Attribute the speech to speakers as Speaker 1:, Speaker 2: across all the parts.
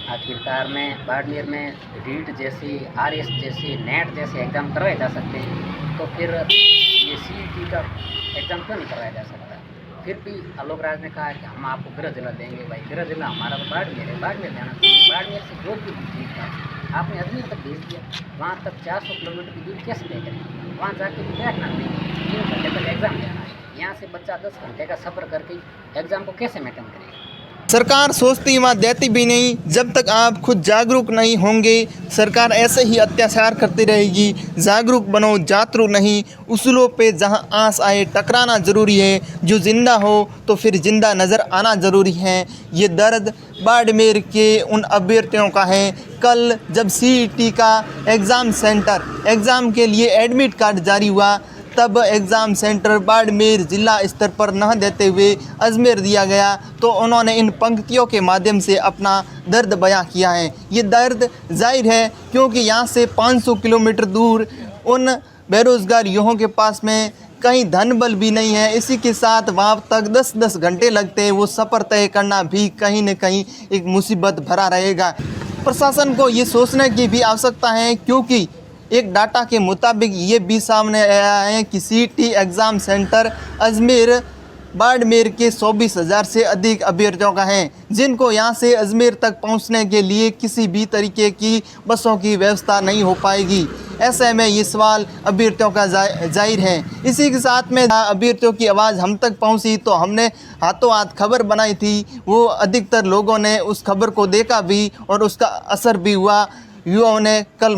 Speaker 1: आखिरकार में बाड़मेर में रीट जैसी आरएस जैसी नेट जैसे एग्ज़ाम करवाए जा सकते हैं, तो फिर ये सीईटी का एग्ज़ाम क्यों नहीं करवाया जा सकता। फिर भी आलोक राज ने कहा कि हम आपको गृह जिला देंगे। भाई गृह जिला हमारा तो बाड़मेर है, बाड़मेर जाना चाहिए। बाड़मेर से जोधपुर भी ठीक था, आपने अजमेर तक भेज दिया। वहाँ तक 400 किलोमीटर की दूरी कैसे तय करेंगे। वहाँ जाके भी बैठना नहीं, 3 घंटे तक एग्ज़ाम देना है। यहाँ से बच्चा 10 घंटे का सफ़र करके एग्ज़ाम को कैसे मेंटेन करेगा।
Speaker 2: सरकार सोचती व देती भी नहीं। जब तक आप खुद जागरूक नहीं होंगे, सरकार ऐसे ही अत्याचार करती रहेगी। जागरूक बनो, जातरू नहीं। उसूलों पे जहां आस आए टकराना ज़रूरी है। जो ज़िंदा हो तो फिर ज़िंदा नज़र आना ज़रूरी है। ये दर्द बाड़मेर के उन अभ्यर्थियों का है। कल जब सीईटी का एग्ज़ाम के लिए एडमिट कार्ड जारी हुआ, तब एग्ज़ाम सेंटर बाड़मेर ज़िला स्तर पर न देते हुए अजमेर दिया गया, तो उन्होंने इन पंक्तियों के माध्यम से अपना दर्द बयां किया है। ये दर्द जाहिर है क्योंकि यहाँ से 500 किलोमीटर दूर उन बेरोज़गार युवाओं के पास में कहीं धन बल भी नहीं है। इसी के साथ वहाँ तक 10-10 घंटे लगते हैं। वो सफ़र तय करना भी कहीं न कहीं एक मुसीबत भरा रहेगा। प्रशासन को ये सोचने की भी आवश्यकता है, क्योंकि एक डाटा के मुताबिक ये भी सामने आया है कि CET exam centre Ajmer Barmer के 24,000 से अधिक अभ्यर्थियों का है, जिनको यहाँ से अजमेर तक पहुँचने के लिए किसी भी तरीके की बसों की व्यवस्था नहीं हो पाएगी। ऐसे में ये सवाल अभ्यर्थियों का जाहिर है। इसी के साथ में अभ्यर्थियों की आवाज़ हम तक पहुँची तो हमने हाथों हाथ खबर बनाई थी। वो अधिकतर लोगों ने उस खबर को देखा भी और उसका असर भी हुआ। युवाओं ने कल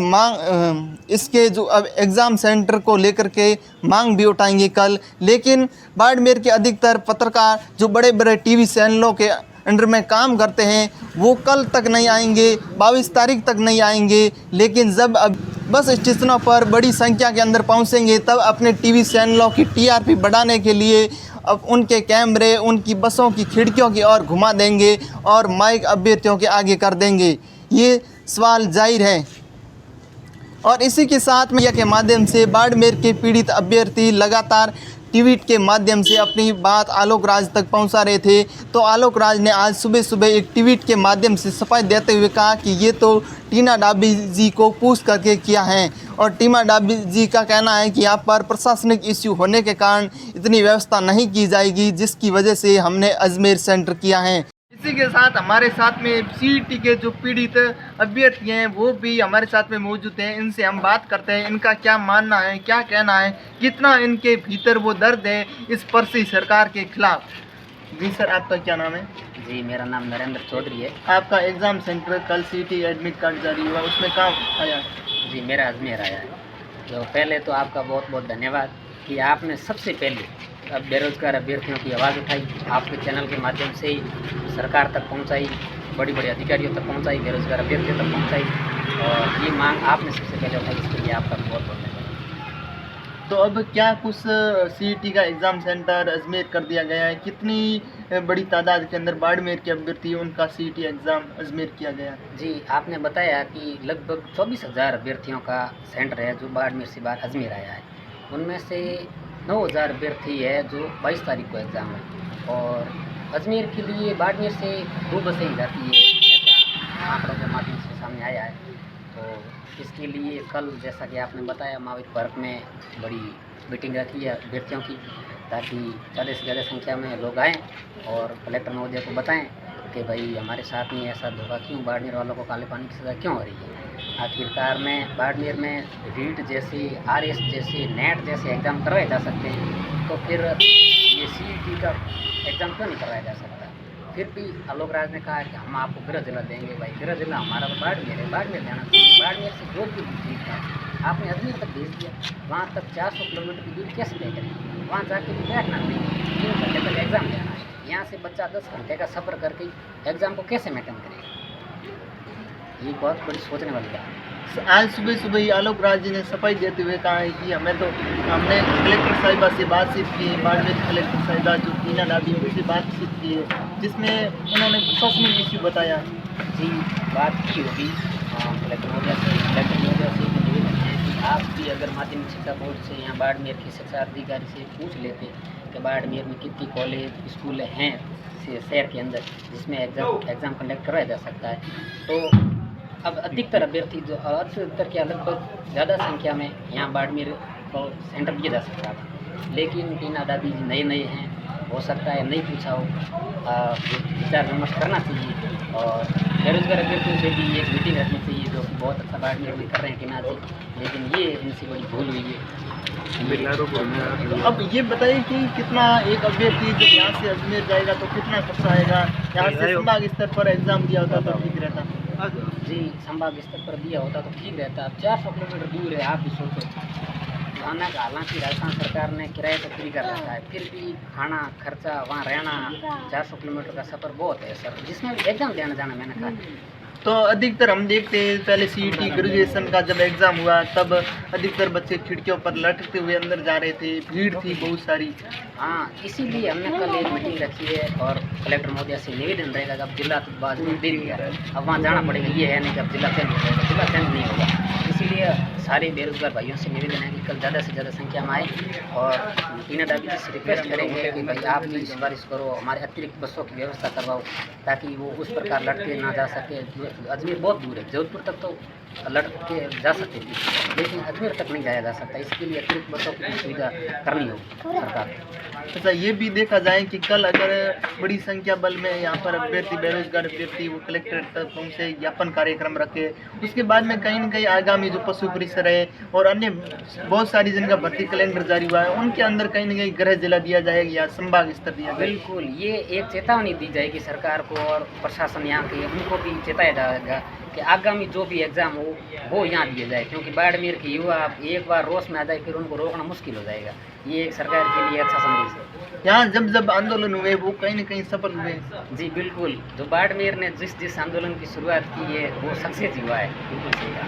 Speaker 2: इसके जो अब एग्ज़ाम सेंटर को लेकर के मांग भी उठाएंगे कल। लेकिन बाड़मेर के अधिकतर पत्रकार जो बड़े बड़े टीवी चैनलों के अंडर में काम करते हैं, वो कल तक नहीं आएंगे, 22 तारीख तक नहीं आएंगे। लेकिन जब अब बस स्टेशनों पर बड़ी संख्या के अंदर पहुंचेंगे, तब अपने टीवी चैनलों की टीआरपी बढ़ाने के लिए अब उनके कैमरे उनकी बसों की खिड़कियों की ओर घुमा देंगे और माइक अभ्यर्थियों के आगे कर देंगे। ये सवाल जाहिर है। और इसी के साथ मीडिया के माध्यम से बाड़मेर के पीड़ित अभ्यर्थी लगातार ट्वीट के माध्यम से अपनी बात आलोक राज तक पहुंचा रहे थे। तो आलोक राज ने आज सुबह सुबह एक ट्वीट के माध्यम से सफाई देते हुए कहा कि ये तो टीना डाबी जी को पूछ करके किया है। और टीना डाबी जी का कहना है कि यहाँ पर प्रशासनिक इश्यू होने के कारण इतनी व्यवस्था नहीं की जाएगी, जिसकी वजह से हमने अजमेर सेंटर किया है। इसी के साथ हमारे साथ में सीईटी के जो पीड़ित अभ्यर्थी हैं वो भी हमारे साथ में मौजूद हैं। इनसे हम बात करते हैं, इनका क्या मानना है, क्या कहना है, कितना इनके भीतर वो दर्द है इस परसी सरकार के खिलाफ। जी सर, आपका क्या नाम है?
Speaker 1: जी, मेरा नाम नरेंद्र चौधरी है।
Speaker 2: आपका एग्ज़ाम सेंटर कल सीईटी एडमिट कार्ड जारी हुआ, उसमें कहाँ आया?
Speaker 1: जी, मेरा अजमेर आया है। तो पहले तो आपका बहुत बहुत धन्यवाद कि आपने सबसे पहले अब बेरोज़गार अभ्यर्थियों की आवाज़ उठाई, आपके चैनल के माध्यम से ही सरकार तक पहुंचाई, बड़ी बड़ी अधिकारियों तक पहुंचाई, बेरोज़गार अभ्यर्थियों तक पहुंचाई, और ये मांग आपने सबसे पहले उठाई, इसके लिए आपका बहुत बहुत धन्यवाद।
Speaker 2: तो अब क्या कुछ सीईटी का एग्ज़ाम सेंटर अजमेर कर दिया गया है? कितनी बड़ी तादाद के अंदर बाड़मेर के अभ्यर्थी उनका सीईटी एग्ज़ाम अजमेर किया गया?
Speaker 1: जी, आपने बताया कि लगभग 24,000 अभ्यर्थियों का सेंटर है जो बाड़मेर से बाहर अजमेर आया है। उनमें से 9,000 अभ्यर्थी है जो 22 तारीख को एग्ज़ाम है, और अजमेर के लिए बाड़मेर से 2 बसें ही जाती है, ऐसा आंकड़ा के माध्यम से सामने आया है। तो इसके लिए कल जैसा कि आपने बताया महावीर पार्क में बड़ी मीटिंग रखी है अभ्यर्थियों की, ताकि ज़्यादा से ज़्यादा संख्या में लोग आएँ और कलेक्टर महोदय को बताएं कि भाई हमारे साथ में ऐसा धोखा क्यों, बाड़मेर वालों को काले पानी की सज़ा क्यों हो रही है। आखिरकार में बाड़मेर में रीट जैसी आरएस जैसी नेट जैसे एग्ज़ाम करवाए जा सकते हैं, तो फिर ये सीईटी का एग्ज़ाम क्यों नहीं करवाया जा सकता। फिर भी आलोक राज ने कहा कि हम आपको गृह जिला देंगे। भाई गृह जिला हमारा तो बाड़मेर है, बाड़मेर जाना चाहिए। बाड़मेर से जोधपुर भी ठीक था, आपने अजमेर तक भेज दिया। वहाँ तक 400 किलोमीटर की दूरी कैसे तय करेंगे। वहाँ जाके भी बैठना नहीं, 3 घंटे तक एग्ज़ाम देना है। यहाँ से बच्चा 10 घंटे का सफ़र करके एग्ज़ाम को कैसे मेंटेन करेगा। ये बहुत बड़ी सोचने वाली बात है।
Speaker 2: आज सुबह सुबह ही आलोक राज जी ने सफाई देते हुए कहा है कि हमने कलेक्टर साहिबा से बातचीत की है, बाड़मेर कलेक्टर साहिबा जो टीना डाबी उनसे बातचीत की है, जिसमें उन्होंने प्रशासनिक इश्यू बताया।
Speaker 1: जी, बात की होगी कलेक्टर महोदय से निवेदन है कि आप भी अगर माध्यमिक शिक्षा बोर्ड से या बाड़मेर के शिक्षा अधिकारी से पूछ लेते कि बाड़मेर में कितनी कॉलेज स्कूल हैं शहर के अंदर जिसमें एग्ज़ाम कंडक्ट कराया जा सकता है। तो अब अधिकतर अभ्यर्थी जो अधिकतर क्या लगभग ज़्यादा संख्या में यहाँ बाड़मेर को सेंटर दिया जा सकता था, लेकिन टीना दादी जी नए हैं, हो सकता है नहीं पूछा हो, विचार विमर्श करना चाहिए और बेरोजगार अभ्यर्थियों से भी एक मीटिंग रखनी चाहिए, जो कि बहुत अच्छा बाड़मेर में कर रहे हैं टीना जी, लेकिन ये इनसे बड़ी भूल हुई है।
Speaker 2: अब ये बताइए कि कितना एक अभ्यर्थी जब यहाँ से अजमेर जाएगा तो कितना खर्चा आएगा? यहाँ से संभाग स्तर पर एग्जाम दिया होता तो ठीक रहता।
Speaker 1: जी, संभाग स्तर पर दिया होता तो ठीक रहता। अब 400 किलोमीटर दूर है, आप भी सोचो जाना का। हालांकि राजस्थान सरकार ने किराया तो फ्री कर रखा है, फिर भी खाना खर्चा वहाँ रहना 400 किलोमीटर का सफ़र बहुत है सर, जिसमें एग्ज़ाम देना जाना मैंने कहा।
Speaker 2: तो अधिकतर हम देखते हैं पहले सीईटी ग्रेजुएशन का जब एग्ज़ाम हुआ तब अधिकतर बच्चे खिड़कियों पर लटकते हुए अंदर जा रहे थे, भीड़ थी बहुत सारी।
Speaker 1: हाँ, इसीलिए हमने कल एक मीटिंग रखी है और कलेक्टर महोदय से निवेदन रहेगा कि अब जिला तो बाद में देरी है, अब वहाँ जाना पड़ेगा। ये है नहीं कि अब जिला चेंज हो जाएगा, जिला चेंज नहीं होगा। इसीलिए सारे बेरोजगार भाइयों से निवेदन है कि कल ज़्यादा से ज़्यादा संख्या में आए और टीना दादी जी से रिक्वेस्ट करेंगे कि भाई आप भी सिफारिश करो, हमारे अतिरिक्त बसों की व्यवस्था करवाओ, ताकि वो उस प्रकार लड़के ना जा सके। अजमेर बहुत दूर है, जोधपुर तक तो लड़के जा सकते थे, लेकिन अजमेर तक नहीं जाया जा सकता। इसके लिए अतिरिक्त बसों की सुविधा करनी होगी सरकार।
Speaker 2: अच्छा, ये भी देखा जाए कि कल अगर बड़ी संख्या बल में यहाँ पर अभ्यर्थी बेरोजगार अभ्यर्थी वो कलेक्टर तक पहुँचे, ज्ञापन कार्यक्रम रखे, उसके बाद में कहीं न कहीं आगामी जो पशु परिसर है और अन्य बहुत सारी जिनका भर्ती कैलेंडर जारी हुआ है उनके अंदर कहीं न कहीं गृह जिला दिया जाएगा या संभाग स्तर दिया जाएगा।
Speaker 1: बिल्कुल, ये एक चेतावनी दी जाएगी सरकार को और प्रशासन यहाँ के, उनको भी चेताया जाएगा कि आगामी जो भी एग्ज़ाम हो वो यहाँ दिए जाए, क्योंकि बाड़मेर के युवा एक बार रोष में आ जाए फिर उनको रोकना मुश्किल हो जाएगा। ये एक सरकार के लिए अच्छा संदेश है।
Speaker 2: यहाँ जब आंदोलन हुए वो कहीं न कहीं सफल हुए।
Speaker 1: जी बिल्कुल, जो बाड़मेर ने जिस आंदोलन की शुरुआत की है वो सक्सेस हुआ है। बिल्कुल सही कहा।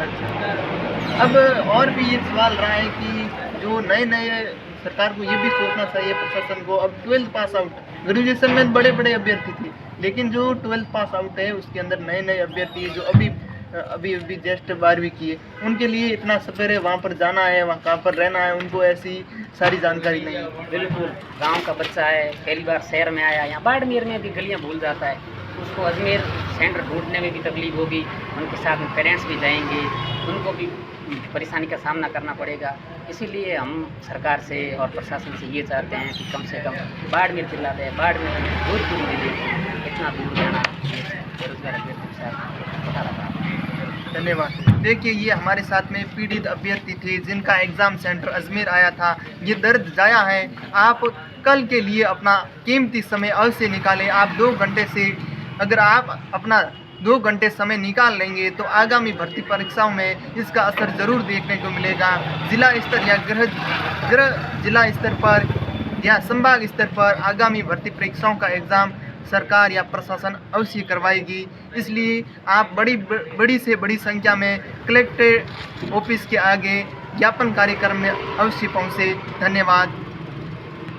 Speaker 2: अच्छा, अब और भी ये सवाल रहा है कि जो नए सरकार को ये भी सोचना चाहिए प्रशासन को, अब 12th पास आउट ग्रेजुएशन में बड़े अभ्यर्थी थे, लेकिन जो 12th पास आउट है उसके अंदर नए अभ्यर्थी जो अभी जस्ट 12वीं किए, उनके लिए इतना सफर वहाँ पर जाना है, वहाँ कहाँ पर रहना है, उनको ऐसी सारी जानकारी नहीं है।
Speaker 1: बिल्कुल, गांव का बच्चा है, पहली बार शहर में आया, यहाँ बाड़मेर में भी गलियाँ भूल जाता है, उसको अजमेर सेंटर ढूंढने में भी तकलीफ होगी, उनके साथ में पेरेंट्स भी जाएंगे, उनको भी परेशानी का सामना करना पड़ेगा। इसीलिए हम सरकार से और प्रशासन से ये चाहते हैं कि कम से कम बाड़मेर जिला दे, बाड़मेर में जोधपुर में इतना दूर जाना बेरोजगार अभ्यर्थी के साथ पता लगा।
Speaker 2: धन्यवाद। देखिए, ये हमारे साथ में पीड़ित अभ्यर्थी थे जिनका एग्ज़ाम सेंटर अजमेर आया था। ये दर्द जाया है। आप कल के लिए अपना कीमती समय अवश्य निकालें। आप 2 घंटे से अगर आप अपना 2 घंटे समय निकाल लेंगे तो आगामी भर्ती परीक्षाओं में इसका असर ज़रूर देखने को मिलेगा। जिला स्तर या गृह जिला स्तर पर या संभाग स्तर पर आगामी भर्ती परीक्षाओं का एग्ज़ाम सरकार या प्रशासन अवश्य करवाएगी। इसलिए आप बड़ी से बड़ी संख्या में कलेक्टर ऑफिस के आगे ज्ञापन कार्यक्रम में अवश्य पहुँचे। धन्यवाद।